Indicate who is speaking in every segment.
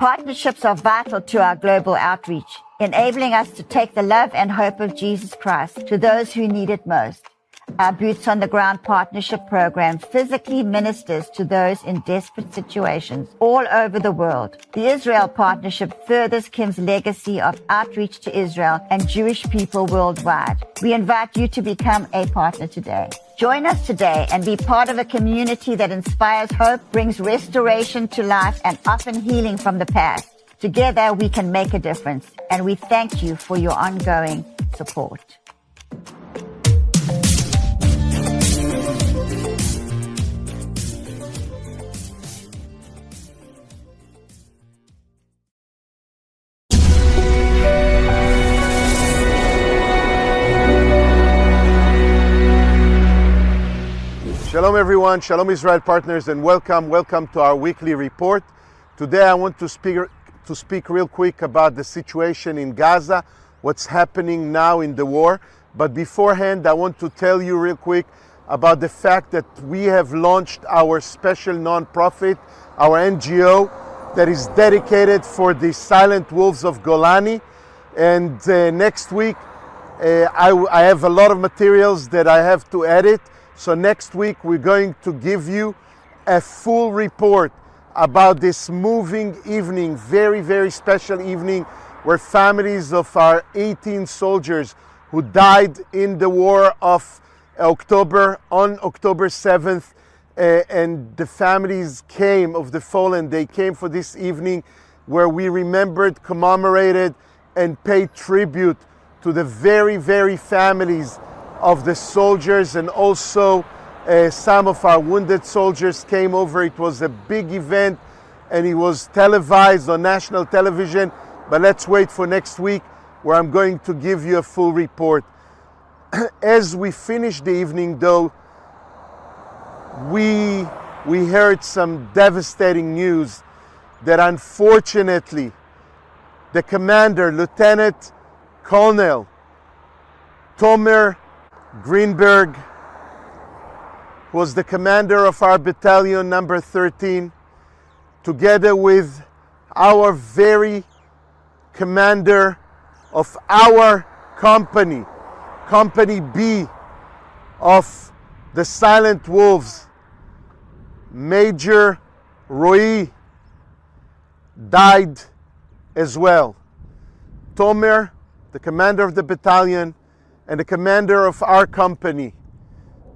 Speaker 1: Partnerships are vital to our global outreach, enabling us to take the love and hope of Jesus Christ to those who need it most. Our Boots on the Ground Partnership Program physically ministers to those in desperate situations all over the world. The Israel Partnership furthers Kim's legacy of outreach to Israel and Jewish people worldwide. We invite you to become a partner today. Join us today and be part of a community that inspires hope, brings restoration to life, and often healing from the past. Together, we can make a difference, and we thank you for your ongoing support.
Speaker 2: Shalom everyone, Shalom Israel partners, and welcome to our weekly report. Today I want to speak real quick about the situation in Gaza, what's happening now in the war. But beforehand, I want to tell you real quick about the fact that we have launched our special non-profit, our NGO, that is dedicated for the silent wolves of Golani. And next week, I have a lot of materials that I have to edit. So next week, we're going to give you a full report about this moving evening, very, very special evening, where families of our 18 soldiers who died in the war of October, on October 7th, and the families came of the fallen, they came for this evening where we remembered, commemorated, and paid tribute to the very, very families of the soldiers, and also some of our wounded soldiers came over. It was a big event and it was televised on national television, but let's wait for next week where I'm going to give you a full report. As we finish the evening though, we heard some devastating news that unfortunately the commander, Lieutenant Colonel Tomer Greenberg, was the commander of our battalion number 13, together with our very commander of our company, Company B of the Silent Wolves, Major Roy, died as well. Tomer, the commander of the battalion, and the commander of our company,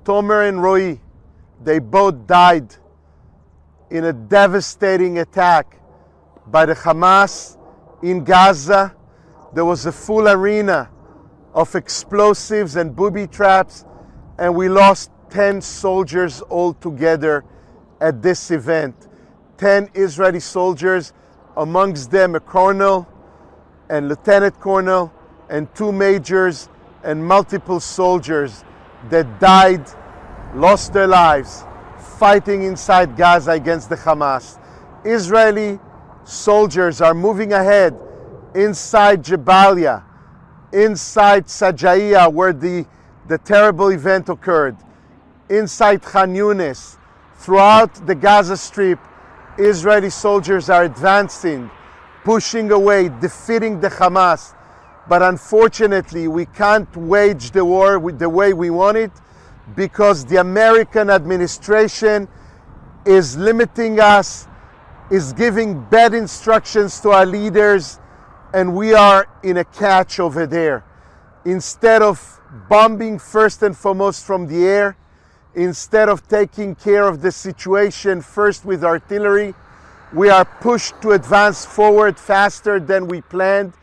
Speaker 2: Tomer and Roy, they both died in a devastating attack by the Hamas in Gaza. There was a full arena of explosives and booby traps, and we lost 10 soldiers altogether at this event. 10 Israeli soldiers, amongst them a colonel and lieutenant colonel and 2 majors and multiple soldiers that died, lost their lives fighting inside Gaza against the Hamas. Israeli soldiers are moving ahead inside Jabalia, inside Sajaiya, where the terrible event occurred, inside Khan Yunis. Throughout the Gaza Strip, Israeli soldiers are advancing, pushing away, defeating the Hamas. But unfortunately, we can't wage the war with the way we want it, because the American administration is limiting us, is giving bad instructions to our leaders, and we are in a catch over there. Instead of bombing first and foremost from the air, instead of taking care of the situation first with artillery, we are pushed to advance forward faster than we planned.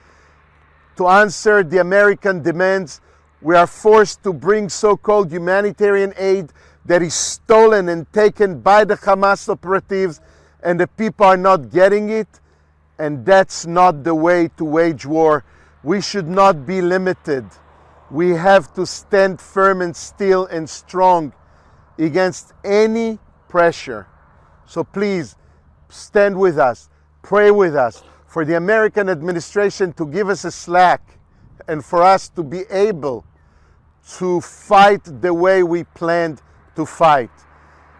Speaker 2: To answer the American demands, we are forced to bring so-called humanitarian aid that is stolen and taken by the Hamas operatives, and the people are not getting it. And that's not the way to wage war. We should not be limited. We have to stand firm and still and strong against any pressure. So please stand with us, pray with us, for the American administration to give us a slack and for us to be able to fight the way we planned to fight.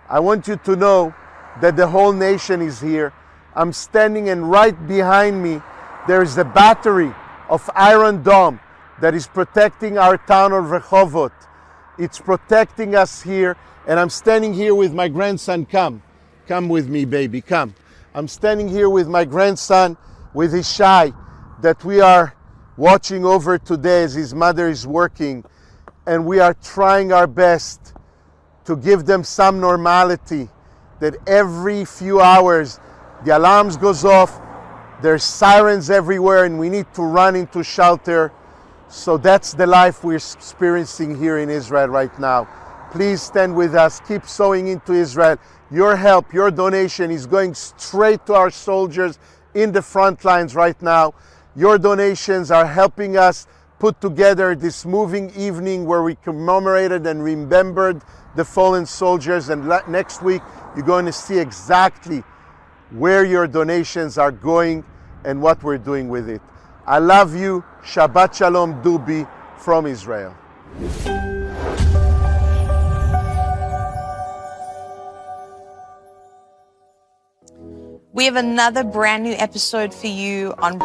Speaker 2: I want you to know that the whole nation is here. I'm standing, and right behind me, there is a battery of Iron Dome that is protecting our town of Rehovot. It's protecting us here, and I'm standing here with my grandson. Come with me, baby, come. I'm standing here with my grandson, with Ishai, that we are watching over today as his mother is working, and we are trying our best to give them some normality, that every few hours the alarms goes off, there's sirens everywhere, and we need to run into shelter. So that's the life we're experiencing here in Israel right now. Please stand with us, keep sowing into Israel. Your help, your donation is going straight to our soldiers in the front lines right now. Your donations are helping us put together this moving evening where we commemorated and remembered the fallen soldiers. And next week, you're going to see exactly where your donations are going and what we're doing with it. I love you. Shabbat Shalom, Dubi from Israel.
Speaker 3: We have another brand new episode for you on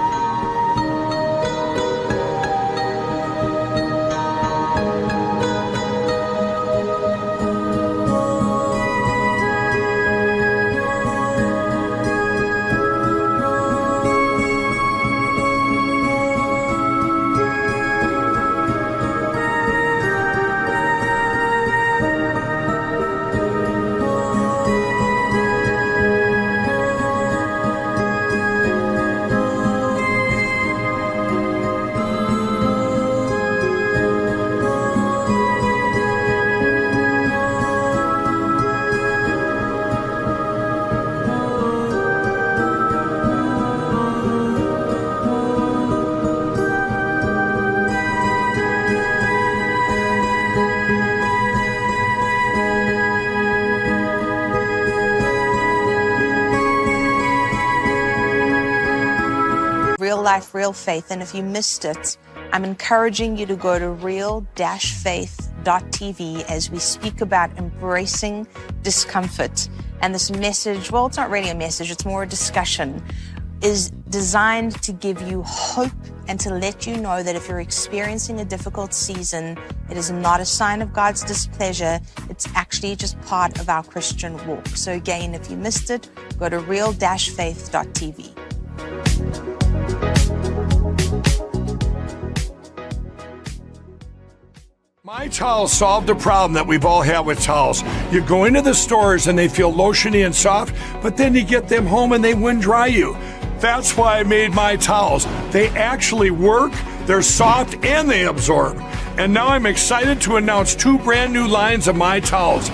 Speaker 3: Real Life, Real Faith. And if you missed it, I'm encouraging you to go to real-faith.tv as we speak about embracing discomfort. And this message, well, it's not really a message, it's more a discussion, is designed to give you hope and to let you know that if you're experiencing a difficult season, it is not a sign of God's displeasure. It's actually just part of our Christian walk. So again, if you missed it, go to real-faith.tv.
Speaker 4: My Towels solved a problem that we've all had with towels. You go into the stores and they feel lotiony and soft, but then you get them home and they wind dry you. That's why I made My Towels. They actually work, they're soft, and they absorb. And now I'm excited to announce 2 brand new lines of My Towels.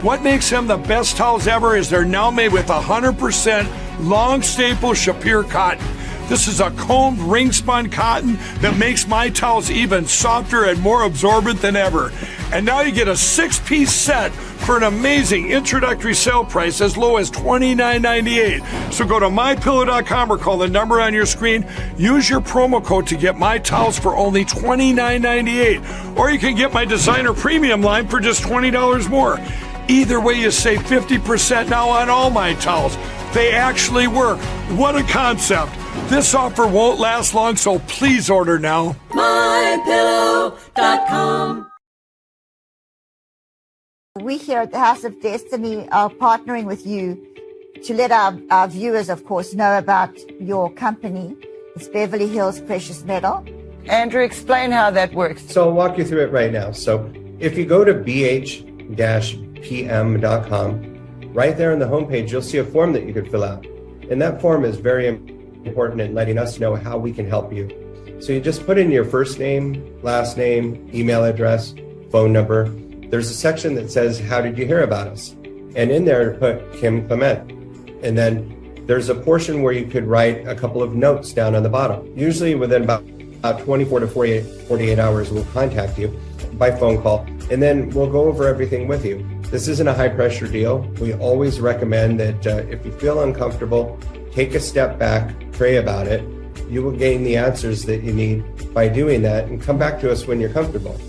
Speaker 4: What makes them the best towels ever is they're now made with 100% long staple Shapir cotton. This is a combed ring spun cotton that makes My Towels even softer and more absorbent than ever. And now you get a 6-piece set for an amazing introductory sale price as low as $29.98. So go to mypillow.com or call the number on your screen. Use your promo code to get My Towels for only $29.98. Or you can get my designer premium line for just $20 more. Either way, you save 50% now on all My Towels. They actually work. What a concept. This offer won't last long, so please order now.
Speaker 5: mypillow.com.
Speaker 1: We here at the House of Destiny are partnering with you to let our viewers, of course, know about your company. It's Beverly Hills Precious Metal.
Speaker 5: Andrew, explain how that works.
Speaker 6: So I'll walk you through it right now. So if you go to bh-pm.com, right there on the homepage, you'll see a form that you could fill out. And that form is very important in letting us know how we can help you. So you just put in your first name, last name, email address, phone number. There's a section that says, how did you hear about us? And in there, put Kim Clement. And then there's a portion where you could write a couple of notes down on the bottom. Usually within about 24 to 48 hours, we'll contact you by phone call, and then we'll go over everything with you. This isn't a high-pressure deal. We always recommend that if you feel uncomfortable, take a step back, pray about it. You will gain the answers that you need by doing that, and come back to us when you're comfortable.